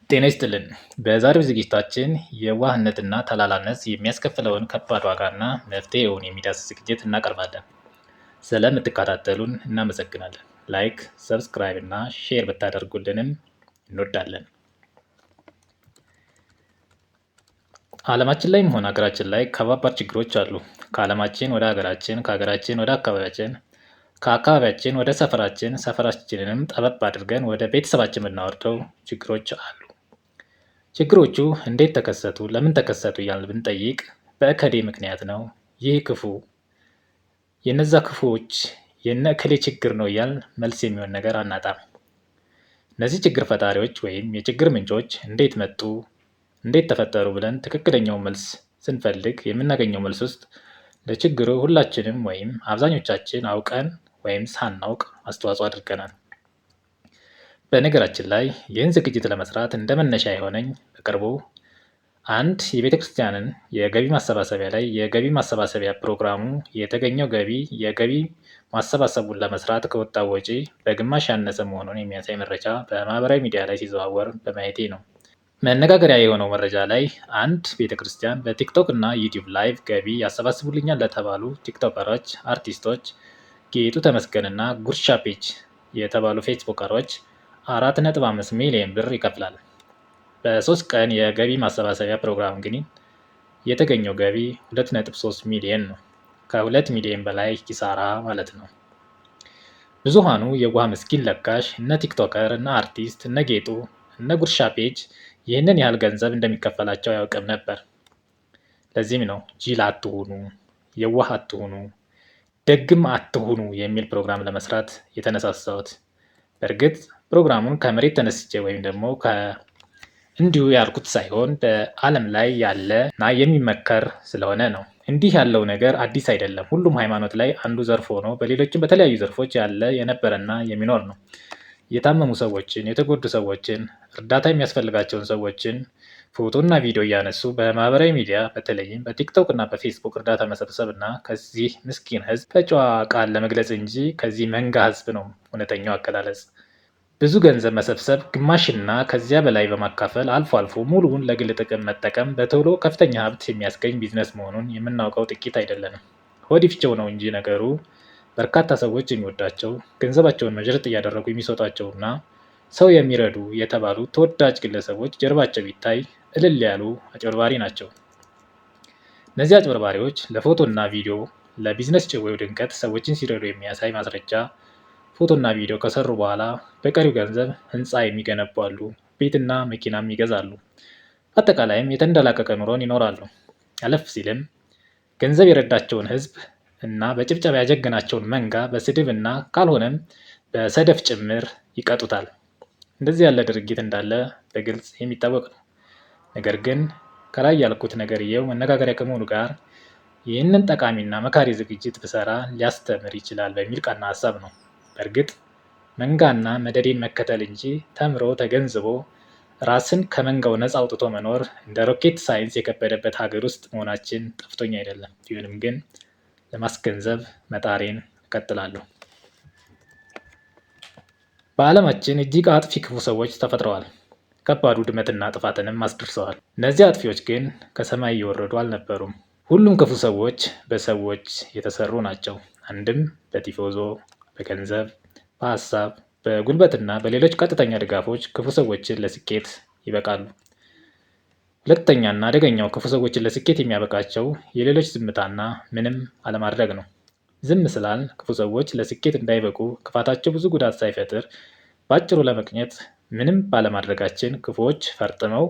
ጤና ይስጥልን። በዛሬው ዝግጅታችን የዋህነትና ተላላነት የሚያስከፍለውን ከባድ ዋጋና መፍትሄውን የሚዳስስ ዝግጅት እናቀርባለን። ስለምትከታተሉን እናመሰግናለን። ላይክ፣ ሰብስክራይብ እና ሼር ብታደርጉልንም እንወዳለን። ዓለማችን ላይም ሆነ ሀገራችን ላይ ከባባድ ችግሮች አሉ። ከዓለማችን ወደ ሀገራችን፣ ከሀገራችን ወደ አካባቢያችን፣ ከአካባቢያችን ወደ ሰፈራችን፣ ሰፈራችንንም ጠበብ አድርገን ወደ ቤተሰባችን የምናወርደው ችግሮች አሉ። ችግሮቹ እንዴት ተከሰቱ፣ ለምን ተከሰቱ እያልን ብንጠይቅ በእከሌ ምክንያት ነው፣ ይህ ክፉ፣ የነዛ ክፉዎች የነ እከሌ ችግር ነው እያልን መልስ የሚሆን ነገር አናጣም። እነዚህ ችግር ፈጣሪዎች ወይም የችግር ምንጮች እንዴት መጡ፣ እንዴት ተፈጠሩ ብለን ትክክለኛውን መልስ ስንፈልግ የምናገኘው መልስ ውስጥ ለችግሩ ሁላችንም ወይም አብዛኞቻችን አውቀን ወይም ሳናውቅ አስተዋጽኦ አድርገናል። በነገራችን ላይ ይህን ዝግጅት ለመስራት እንደ መነሻ የሆነኝ በቅርቡ አንድ የቤተክርስቲያንን የገቢ ማሰባሰቢያ ላይ የገቢ ማሰባሰቢያ ፕሮግራሙ የተገኘው ገቢ የገቢ ማሰባሰቡን ለመስራት ከወጣው ወጪ በግማሽ ያነሰ መሆኑን የሚያሳይ መረጃ በማህበራዊ ሚዲያ ላይ ሲዘዋወር በማየቴ ነው። መነጋገሪያ የሆነው መረጃ ላይ አንድ ቤተክርስቲያን በቲክቶክ እና ዩቲዩብ ላይቭ ገቢ ያሰባስቡልኛል ለተባሉ ቲክቶከሮች፣ አርቲስቶች ጌጡ ተመስገንና ጉርሻ ፔጅ የተባሉ ፌስቡከሮች 4.5 ሚሊዮን ብር ይከፍላል። በ3 ቀን የገቢ ማሰባሰቢያ ፕሮግራም ግን የተገኘው ገቢ 2.3 ሚሊዮን ነው። ከ2 ሚሊዮን በላይ ኪሳራ ማለት ነው። ብዙሃኑ የዋህ ምስኪን ለጋሽ እነ ቲክቶከር፣ እነ አርቲስት፣ እነ ጌጡ፣ እነ ጉርሻ ፔጅ ይህንን ያህል ገንዘብ እንደሚከፈላቸው አያውቅም ነበር። ለዚህም ነው ጅል አትሁኑ፣ የዋህ አትሁኑ፣ ደግም አትሁኑ የሚል ፕሮግራም ለመስራት የተነሳሳሁት። በእርግጥ ፕሮግራሙን ከመሬት ተነስቼ ወይም ደግሞ እንዲሁ ያልኩት ሳይሆን በዓለም ላይ ያለ እና የሚመከር ስለሆነ ነው። እንዲህ ያለው ነገር አዲስ አይደለም። ሁሉም ሃይማኖት ላይ አንዱ ዘርፍ ሆኖ በሌሎችም በተለያዩ ዘርፎች ያለ የነበረና የሚኖር ነው። የታመሙ ሰዎችን፣ የተጎዱ ሰዎችን፣ እርዳታ የሚያስፈልጋቸውን ሰዎችን ፎቶና ቪዲዮ እያነሱ በማህበራዊ ሚዲያ በተለይም በቲክቶክ እና በፌስቡክ እርዳታ መሰብሰብ እና ከዚህ ምስኪን ህዝብ በጨዋ ቃል ለመግለጽ እንጂ ከዚህ መንጋ ህዝብ ነው እውነተኛው አገላለጽ። ብዙ ገንዘብ መሰብሰብ፣ ግማሽና ከዚያ በላይ በማካፈል አልፎ አልፎ ሙሉውን ለግል ጥቅም መጠቀም በቶሎ ከፍተኛ ሀብት የሚያስገኝ ቢዝነስ መሆኑን የምናውቀው ጥቂት አይደለንም። ሆድ ይፍጨው ነው እንጂ ነገሩ በርካታ ሰዎች የሚወዳቸው ገንዘባቸውን መዥረጥ እያደረጉ የሚሰጧቸውና ሰው የሚረዱ የተባሉ ተወዳጅ ግለሰቦች ጀርባቸው ቢታይ እልል ያሉ አጭበርባሪ ናቸው። እነዚህ አጭበርባሪዎች ለፎቶና ቪዲዮ ለቢዝነስ ጭዌው ድምቀት ሰዎችን ሲረዱ የሚያሳይ ማስረጃ ፎቶና ቪዲዮ ከሰሩ በኋላ በቀሪው ገንዘብ ህንፃ የሚገነቡ አሉ፣ ቤትና መኪናም ይገዛሉ። አጠቃላይም የተንደላቀቀ ኑሮን ይኖራሉ። አለፍ ሲልም ገንዘብ የረዳቸውን ህዝብ እና በጭብጨባ ያጀገናቸውን መንጋ በስድብ እና ካልሆነም በሰደፍ ጭምር ይቀጡታል። እንደዚህ ያለ ድርጊት እንዳለ በግልጽ የሚታወቅ ነው። ነገር ግን ከላይ ያልኩት ነገርየው መነጋገሪያ ከመሆኑ ጋር ይህንን ጠቃሚና መካሪ ዝግጅት ብሰራ ሊያስተምር ይችላል በሚል ቀና ሀሳብ ነው። በእርግጥ መንጋና መደዴን መከተል እንጂ ተምሮ ተገንዝቦ ራስን ከመንጋው ነፃ አውጥቶ መኖር እንደ ሮኬት ሳይንስ የከበደበት ሀገር ውስጥ መሆናችን ጠፍቶኝ አይደለም። ቢሆንም ግን ለማስገንዘብ መጣሬን እቀጥላለሁ። በዓለማችን እጅግ አጥፊ ክፉ ሰዎች ተፈጥረዋል። ከባድ ውድመትና ጥፋትንም አስደርሰዋል። እነዚህ አጥፊዎች ግን ከሰማይ እየወረዱ አልነበሩም። ሁሉም ክፉ ሰዎች በሰዎች የተሰሩ ናቸው። አንድም በቲፎዞ፣ በገንዘብ፣ በሀሳብ፣ በጉልበትና በሌሎች ቀጥተኛ ድጋፎች ክፉ ሰዎችን ለስኬት ይበቃሉ። ሁለተኛና አደገኛው ክፉ ሰዎችን ለስኬት የሚያበቃቸው የሌሎች ዝምታና ምንም አለማድረግ ነው። ዝም ስላል ክፉ ሰዎች ለስኬት እንዳይበቁ ክፋታቸው ብዙ ጉዳት ሳይፈጥር በአጭሩ ለመቅኘት ምንም ባለማድረጋችን ክፉዎች ፈርጥመው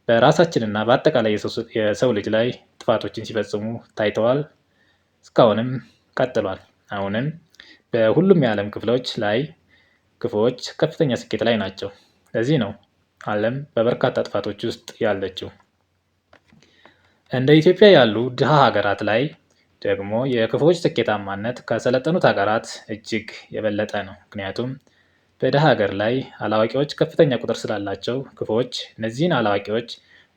በራሳችንና በአጠቃላይ የሰው ልጅ ላይ ጥፋቶችን ሲፈጽሙ ታይተዋል። እስካሁንም ቀጥሏል። አሁንም በሁሉም የዓለም ክፍሎች ላይ ክፉዎች ከፍተኛ ስኬት ላይ ናቸው። ለዚህ ነው ዓለም በበርካታ ጥፋቶች ውስጥ ያለችው። እንደ ኢትዮጵያ ያሉ ድሃ ሀገራት ላይ ደግሞ የክፉዎች ስኬታማነት ከሰለጠኑት ሀገራት እጅግ የበለጠ ነው። ምክንያቱም በድሃ ሀገር ላይ አላዋቂዎች ከፍተኛ ቁጥር ስላላቸው ክፉዎች እነዚህን አላዋቂዎች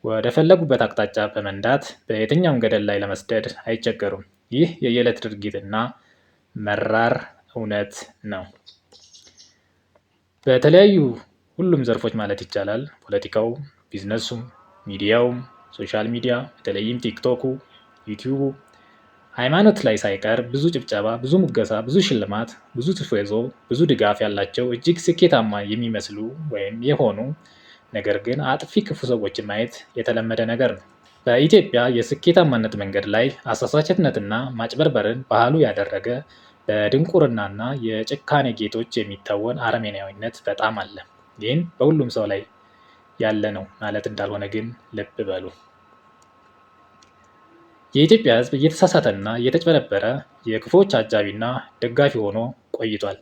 ወደ ፈለጉበት አቅጣጫ በመንዳት በየትኛውም ገደል ላይ ለመስደድ አይቸገሩም። ይህ የየዕለት ድርጊትና መራር እውነት ነው። በተለያዩ ሁሉም ዘርፎች ማለት ይቻላል ፖለቲካው፣ ቢዝነሱም፣ ሚዲያውም፣ ሶሻል ሚዲያ በተለይም ቲክቶኩ፣ ዩቲዩቡ፣ ሃይማኖት ላይ ሳይቀር ብዙ ጭብጨባ፣ ብዙ ሙገሳ፣ ብዙ ሽልማት፣ ብዙ ቲፎዞ፣ ብዙ ድጋፍ ያላቸው እጅግ ስኬታማ የሚመስሉ ወይም የሆኑ ነገር ግን አጥፊ ክፉ ሰዎችን ማየት የተለመደ ነገር ነው። በኢትዮጵያ የስኬታማነት መንገድ ላይ አሳሳችነትና ማጭበርበርን ባህሉ ያደረገ በድንቁርናና የጭካኔ ጌጦች የሚተወን አረመኔያዊነት በጣም አለ። ይህን በሁሉም ሰው ላይ ያለ ነው ማለት እንዳልሆነ ግን ልብ በሉ። የኢትዮጵያ ሕዝብ እየተሳሳተና እየተጭበረበረ የክፉዎች አጃቢና ደጋፊ ሆኖ ቆይቷል።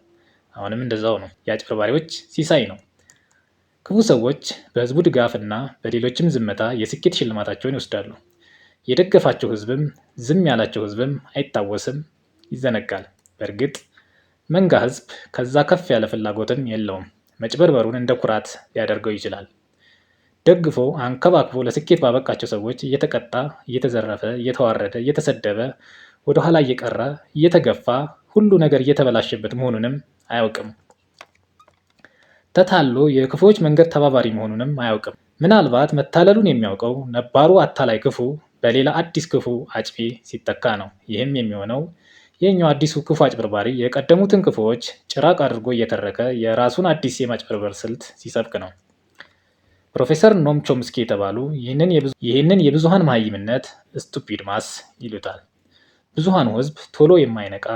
አሁንም እንደዛው ነው። የአጭበርባሪዎች ሲሳይ ነው። ክፉ ሰዎች በሕዝቡ ድጋፍና በሌሎችም ዝምታ የስኬት ሽልማታቸውን ይወስዳሉ። የደገፋቸው ሕዝብም ዝም ያላቸው ሕዝብም አይታወስም፣ ይዘነጋል። በእርግጥ መንጋ ሕዝብ ከዛ ከፍ ያለ ፍላጎትም የለውም። መጭበርበሩን እንደ ኩራት ሊያደርገው ይችላል። ደግፎ አንከባክቦ ለስኬት ባበቃቸው ሰዎች እየተቀጣ፣ እየተዘረፈ፣ እየተዋረደ፣ እየተሰደበ፣ ወደኋላ እየቀረ፣ እየተገፋ፣ ሁሉ ነገር እየተበላሸበት መሆኑንም አያውቅም። ተታሎ የክፉዎች መንገድ ተባባሪ መሆኑንም አያውቅም። ምናልባት መታለሉን የሚያውቀው ነባሩ አታላይ ክፉ በሌላ አዲስ ክፉ አጭቤ ሲተካ ነው። ይህም የሚሆነው የኛው አዲሱ ክፉ አጭበርባሪ የቀደሙትን ክፉዎች ጭራቅ አድርጎ እየተረከ የራሱን አዲስ የማጭበርበር ስልት ሲሰብክ ነው። ፕሮፌሰር ኖም ቾምስኪ የተባሉ ይህንን የብዙሃን መሃይምነት ስቱፒድ ማስ ይሉታል። ብዙሃኑ ሕዝብ ቶሎ የማይነቃ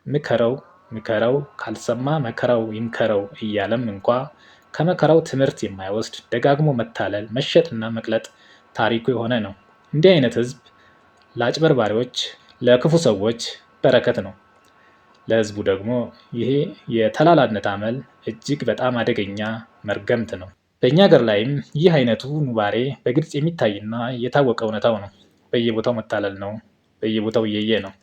ምከረው ምከረው ካልሰማ መከራው ይምከረው እያለም እንኳ ከመከራው ትምህርት የማይወስድ ደጋግሞ መታለል፣ መሸጥና መቅለጥ ታሪኩ የሆነ ነው። እንዲህ አይነት ሕዝብ ለአጭበርባሪዎች፣ ለክፉ ሰዎች በረከት ነው። ለሕዝቡ ደግሞ ይሄ የተላላነት አመል እጅግ በጣም አደገኛ መርገምት ነው። በእኛ ሀገር ላይም ይህ አይነቱ ኑባሬ በግልጽ የሚታይና የታወቀ እውነታው ነው። በየቦታው መታለል ነው። በየቦታው እየየ ነው።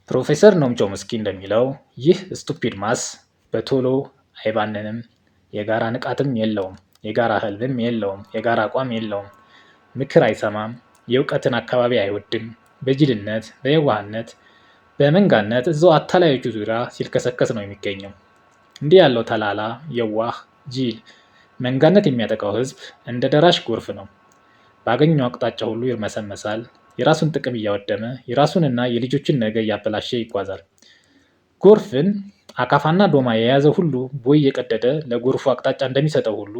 ፕሮፌሰር ኖም ቾምስኪ እንደሚለው ይህ ስቱፒድ ማስ በቶሎ አይባንንም፣ የጋራ ንቃትም የለውም፣ የጋራ ህልምም የለውም፣ የጋራ አቋም የለውም፣ ምክር አይሰማም፣ የእውቀትን አካባቢ አይወድም፣ በጅልነት፣ በየዋህነት፣ በመንጋነት እዛው አታላዮቹ ዙሪያ ሲልከሰከስ ነው የሚገኘው። እንዲህ ያለው ተላላ፣ የዋህ፣ ጅል፣ መንጋነት የሚያጠቃው ህዝብ እንደ ደራሽ ጎርፍ ነው። ባገኘው አቅጣጫ ሁሉ ይርመሰመሳል። የራሱን ጥቅም እያወደመ የራሱንና የልጆችን ነገ እያበላሸ ይጓዛል። ጎርፍን አካፋና ዶማ የያዘ ሁሉ ቦይ የቀደደ ለጎርፉ አቅጣጫ እንደሚሰጠው ሁሉ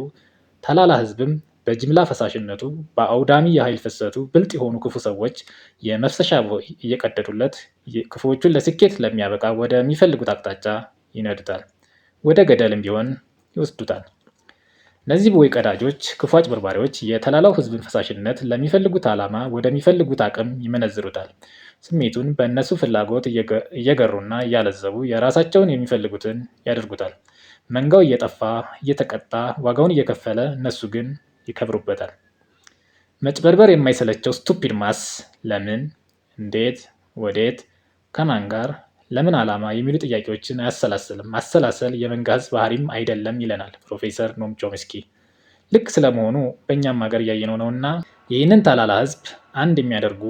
ተላላ ህዝብም በጅምላ ፈሳሽነቱ በአውዳሚ የኃይል ፍሰቱ ብልጥ የሆኑ ክፉ ሰዎች የመፍሰሻ ቦይ እየቀደዱለት ክፉዎቹን ለስኬት ለሚያበቃ ወደሚፈልጉት አቅጣጫ ይነዱታል፣ ወደ ገደልም ቢሆን ይወስዱታል። እነዚህ ቦይ ቀዳጆች ክፉ አጭበርባሪዎች የተላላው ህዝብን ፈሳሽነት ለሚፈልጉት ዓላማ ወደሚፈልጉት አቅም ይመነዝሩታል። ስሜቱን በእነሱ ፍላጎት እየገሩና እያለዘቡ የራሳቸውን የሚፈልጉትን ያደርጉታል። መንጋው እየጠፋ እየተቀጣ ዋጋውን እየከፈለ እነሱ ግን ይከብሩበታል። መጭበርበር የማይሰለቸው ስቱፒድ ማስ ለምን፣ እንዴት፣ ወዴት፣ ከማን ጋር፣ ለምን ዓላማ የሚሉ ጥያቄዎችን አያሰላስልም። ማሰላሰል የመንጋ ህዝብ ባህሪም አይደለም ይለናል ፕሮፌሰር ኖም ቾምስኪ። ልክ ስለመሆኑ በእኛም ሀገር እያየነው ነውና ይህንን ታላላ ህዝብ አንድ የሚያደርጉ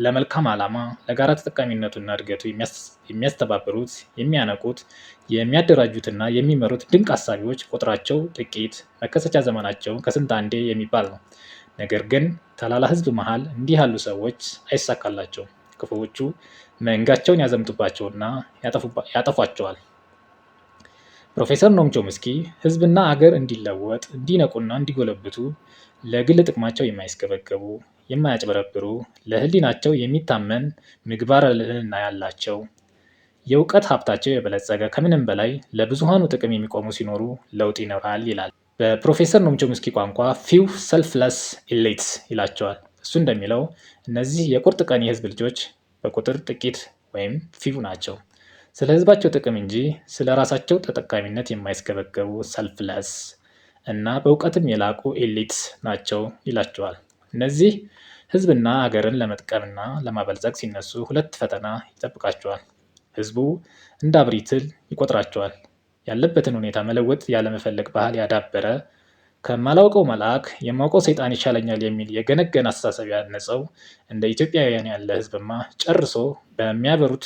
ለመልካም ዓላማ ለጋራ ተጠቃሚነቱና እድገቱ የሚያስተባብሩት፣ የሚያነቁት፣ የሚያደራጁትና የሚመሩት ድንቅ አሳቢዎች ቁጥራቸው ጥቂት፣ መከሰቻ ዘመናቸው ከስንት አንዴ የሚባል ነው። ነገር ግን ታላላ ህዝብ መሃል እንዲህ ያሉ ሰዎች አይሳካላቸውም። ክፉዎቹ መንጋቸውን ያዘምቱባቸውና ያጠፏቸዋል። ፕሮፌሰር ኖም ቾምስኪ ህዝብና አገር እንዲለወጥ፣ እንዲነቁና እንዲጎለብቱ ለግል ጥቅማቸው የማይስገበገቡ፣ የማያጭበረብሩ፣ ለህሊናቸው የሚታመን ምግባረ ልዕልና ያላቸው፣ የእውቀት ሀብታቸው የበለጸገ፣ ከምንም በላይ ለብዙሃኑ ጥቅም የሚቆሙ ሲኖሩ ለውጥ ይኖራል ይላል። በፕሮፌሰር ኖም ቾምስኪ ቋንቋ ፊው ሰልፍለስ ኢሊትስ ይላቸዋል። እሱ እንደሚለው እነዚህ የቁርጥ ቀን የህዝብ ልጆች በቁጥር ጥቂት ወይም ፊው ናቸው። ስለ ህዝባቸው ጥቅም እንጂ ስለ ራሳቸው ተጠቃሚነት የማይስገበገቡ ሰልፍለስ እና በእውቀትም የላቁ ኤሊትስ ናቸው ይላቸዋል። እነዚህ ህዝብና ሀገርን ለመጥቀምና ለማበልጸግ ሲነሱ ሁለት ፈተና ይጠብቃቸዋል። ህዝቡ እንደ አብሪ ትል ይቆጥራቸዋል። ያለበትን ሁኔታ መለወጥ ያለመፈለግ ባህል ያዳበረ፣ ከማላውቀው መልአክ የማውቀው ሰይጣን ይሻለኛል የሚል የገነገን አስተሳሰብ ያነጸው እንደ ኢትዮጵያውያን ያለ ህዝብማ ጨርሶ በሚያበሩት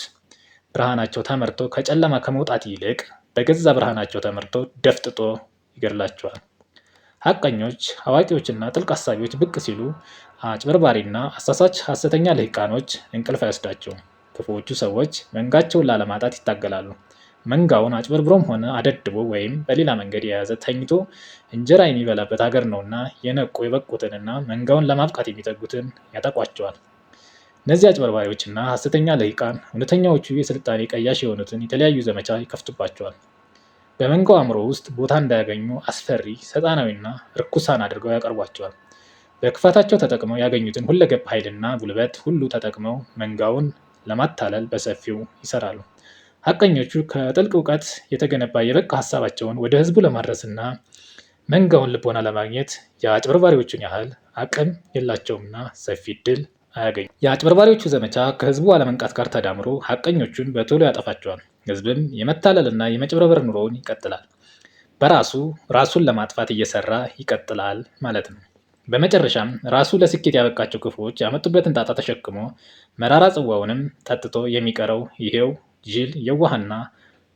ብርሃናቸው ተመርቶ ከጨለማ ከመውጣት ይልቅ በገዛ ብርሃናቸው ተመርቶ ደፍጥጦ ይገድላቸዋል። ሐቀኞች፣ አዋቂዎችና ጥልቅ አሳቢዎች ብቅ ሲሉ አጭበርባሪና አሳሳች ሐሰተኛ ልሂቃኖች እንቅልፍ አይወስዳቸውም። ክፉዎቹ ሰዎች መንጋቸውን ላለማጣት ይታገላሉ። መንጋውን አጭበርብሮም ሆነ አደድቦ ወይም በሌላ መንገድ የያዘ ተኝቶ እንጀራ የሚበላበት ሀገር ነውና የነቁ የበቁትንና መንጋውን ለማብቃት የሚተጉትን ያጠቋቸዋል። እነዚህ አጭበርባሪዎችና ሐሰተኛ ልሂቃን እውነተኛዎቹ የስልጣኔ ቀያሽ የሆኑትን የተለያዩ ዘመቻ ይከፍቱባቸዋል። በመንጋው አእምሮ ውስጥ ቦታ እንዳያገኙ አስፈሪ፣ ሰይጣናዊና ርኩሳን አድርገው ያቀርቧቸዋል። በክፋታቸው ተጠቅመው ያገኙትን ሁለገብ ኃይልና ጉልበት ሁሉ ተጠቅመው መንጋውን ለማታለል በሰፊው ይሰራሉ። ሐቀኞቹ ከጥልቅ እውቀት የተገነባ የበቃ ሀሳባቸውን ወደ ህዝቡ ለማድረስና መንጋውን ልቦና ለማግኘት የአጭበርባሪዎቹን ያህል አቅም የላቸውምና ሰፊ እድል አያገኙም። የአጭበርባሪዎቹ ዘመቻ ከህዝቡ አለመንቃት ጋር ተዳምሮ ሐቀኞቹን በቶሎ ያጠፋቸዋል። ህዝብም የመታለልና የመጭበርበር ኑሮውን ይቀጥላል። በራሱ ራሱን ለማጥፋት እየሰራ ይቀጥላል ማለት ነው። በመጨረሻም ራሱ ለስኬት ያበቃቸው ክፉዎች ያመጡበትን ጣጣ ተሸክሞ መራራ ጽዋውንም ጠጥቶ የሚቀረው ይሄው ጅል፣ የዋህና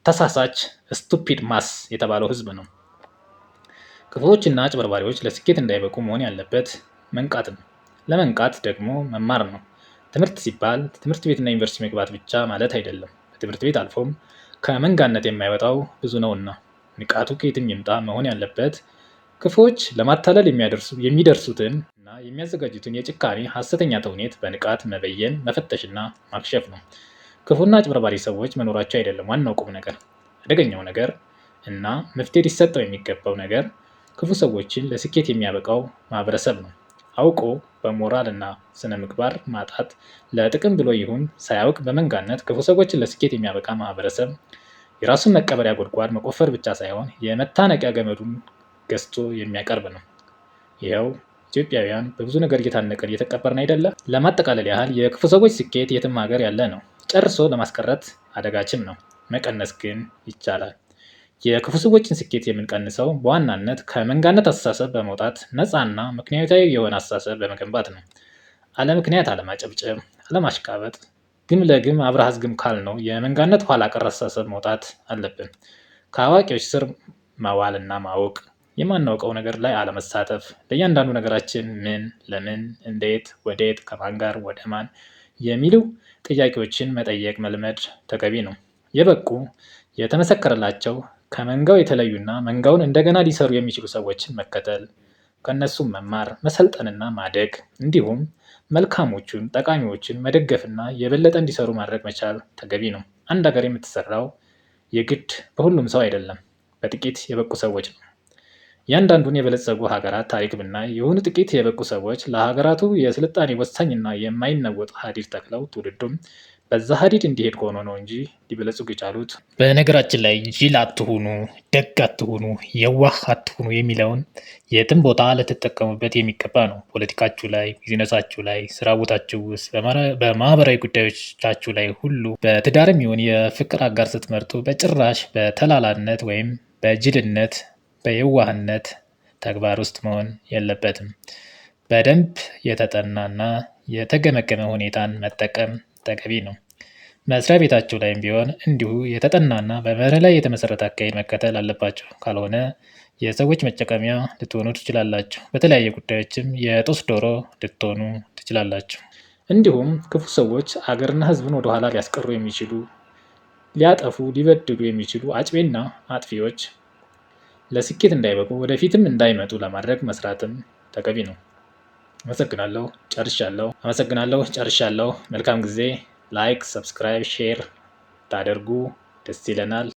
ተሳሳች ስቱፒድ ማስ የተባለው ህዝብ ነው። ክፉዎችና አጭበርባሪዎች ለስኬት እንዳይበቁ መሆን ያለበት መንቃት ነው። ለመንቃት ደግሞ መማር ነው። ትምህርት ሲባል ትምህርት ቤትና ዩኒቨርሲቲ መግባት ብቻ ማለት አይደለም። በትምህርት ቤት አልፎም ከመንጋነት የማይወጣው ብዙ ነውና ንቃቱ ከየትም ይምጣ መሆን ያለበት ክፉዎች ለማታለል የሚደርሱትን እና የሚያዘጋጁትን የጭካኔ ሐሰተኛ ተውኔት በንቃት መበየን፣ መፈተሽና ማክሸፍ ነው። ክፉና አጭበርባሪ ሰዎች መኖራቸው አይደለም ዋናው ቁም ነገር። አደገኛው ነገር እና መፍትሄ ሊሰጠው የሚገባው ነገር ክፉ ሰዎችን ለስኬት የሚያበቃው ማህበረሰብ ነው። አውቆ በሞራል እና ስነ ምግባር ማጣት ለጥቅም ብሎ ይሁን ሳያውቅ በመንጋነት ክፉ ሰዎችን ለስኬት የሚያበቃ ማህበረሰብ የራሱን መቀበሪያ ጉድጓድ መቆፈር ብቻ ሳይሆን የመታነቂያ ገመዱን ገዝቶ የሚያቀርብ ነው። ይኸው ኢትዮጵያውያን በብዙ ነገር እየታነቀን እየተቀበርን አይደለ? ለማጠቃለል ያህል የክፉ ሰዎች ስኬት የትም ሀገር ያለ ነው። ጨርሶ ለማስቀረት አደጋችም ነው። መቀነስ ግን ይቻላል። የክፉ ሰዎችን ስኬት የምንቀንሰው በዋናነት ከመንጋነት አስተሳሰብ በመውጣት ነፃና ምክንያታዊ የሆነ አስተሳሰብ በመገንባት ነው። አለምክንያት አለማጨብጨብ፣ አለማሽቃበጥ፣ ግም ለግም አብረሃዝ ግም ካልነው የመንጋነት ኋላ ቀር አስተሳሰብ መውጣት አለብን። ከአዋቂዎች ስር መዋልና ማወቅ፣ የማናውቀው ነገር ላይ አለመሳተፍ፣ ለእያንዳንዱ ነገራችን ምን፣ ለምን፣ እንዴት፣ ወዴት፣ ከማን ጋር፣ ወደ ማን የሚሉ ጥያቄዎችን መጠየቅ መልመድ ተገቢ ነው። የበቁ የተመሰከረላቸው ከመንጋው የተለዩና መንጋውን እንደገና ሊሰሩ የሚችሉ ሰዎችን መከተል፣ ከእነሱም መማር፣ መሰልጠንና ማደግ እንዲሁም መልካሞቹን ጠቃሚዎችን መደገፍና የበለጠ እንዲሰሩ ማድረግ መቻል ተገቢ ነው። አንድ ሀገር የምትሰራው የግድ በሁሉም ሰው አይደለም፣ በጥቂት የበቁ ሰዎች ነው። እያንዳንዱን የበለጸጉ ሀገራት ታሪክ ብናይ የሆኑ ጥቂት የበቁ ሰዎች ለሀገራቱ የስልጣኔ ወሳኝና የማይናወጥ ሀዲድ ተክለው ትውልዱም በዛ ሀዲድ እንዲሄድ ሆኖ ነው እንጂ ሊበለጽጉ የቻሉት። በነገራችን ላይ ጅል አትሁኑ፣ ደግ አትሁኑ፣ የዋህ አትሁኑ የሚለውን የትም ቦታ ልትጠቀሙበት የሚገባ ነው። ፖለቲካችሁ ላይ፣ ቢዝነሳችሁ ላይ፣ ስራ ቦታችሁ ውስጥ፣ በማህበራዊ ጉዳዮቻችሁ ላይ ሁሉ በትዳርም ይሁን የፍቅር አጋር ስትመርጡ በጭራሽ በተላላነት ወይም በጅልነት በየዋህነት ተግባር ውስጥ መሆን የለበትም። በደንብ የተጠናና የተገመገመ ሁኔታን መጠቀም ተገቢ ነው። መስሪያ ቤታችሁ ላይም ቢሆን እንዲሁ የተጠናና በመርህ ላይ የተመሰረተ አካሄድ መከተል አለባቸው። ካልሆነ የሰዎች መጠቀሚያ ልትሆኑ ትችላላችሁ። በተለያየ ጉዳዮችም የጦስ ዶሮ ልትሆኑ ትችላላችሁ። እንዲሁም ክፉ ሰዎች አገርና ሕዝብን ወደኋላ ሊያስቀሩ የሚችሉ ሊያጠፉ ሊበድሉ የሚችሉ አጭቤና አጥፊዎች ለስኬት እንዳይበቁ ወደፊትም እንዳይመጡ ለማድረግ መስራትም ተገቢ ነው። አመሰግናለሁ ጨርሻለሁ። መልካም ጊዜ። ላይክ፣ ሰብስክራይብ፣ ሼር ታደርጉ ደስ ይለናል።